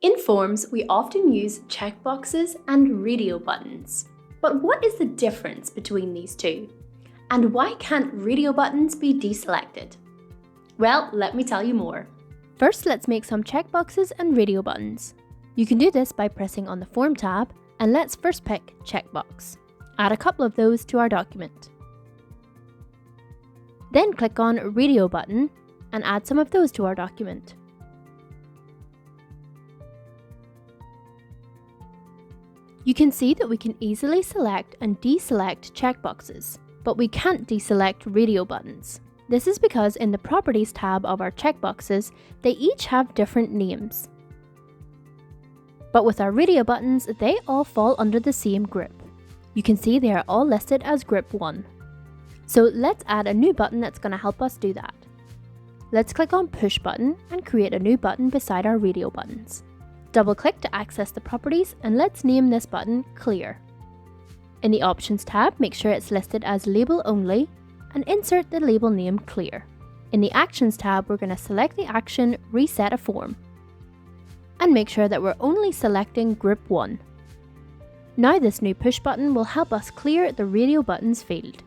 In forms, we often use checkboxes and radio buttons. But what is the difference between these two? And why can't radio buttons be deselected? Well, let me tell you more. First, let's make some checkboxes and radio buttons. You can do this by pressing on the Form tab, and let's first pick Checkbox. Add a couple of those to our document. Then click on Radio button and add some of those to our document. You can see that we can easily select and deselect checkboxes, but we can't deselect radio buttons. This is because in the Properties tab of our checkboxes, they each have different names. But with our radio buttons, they all fall under the same group. You can see they are all listed as Group 1. So let's add a new button that's going to help us do that. Let's click on Push button and create a new button beside our radio buttons. Double-click to access the properties and let's name this button Clear. In the Options tab, make sure it's listed as Label Only and insert the label name Clear. In the Actions tab, we're going to select the action Reset a Form and make sure that we're only selecting Group 1. Now this new push button will help us clear the radio buttons field.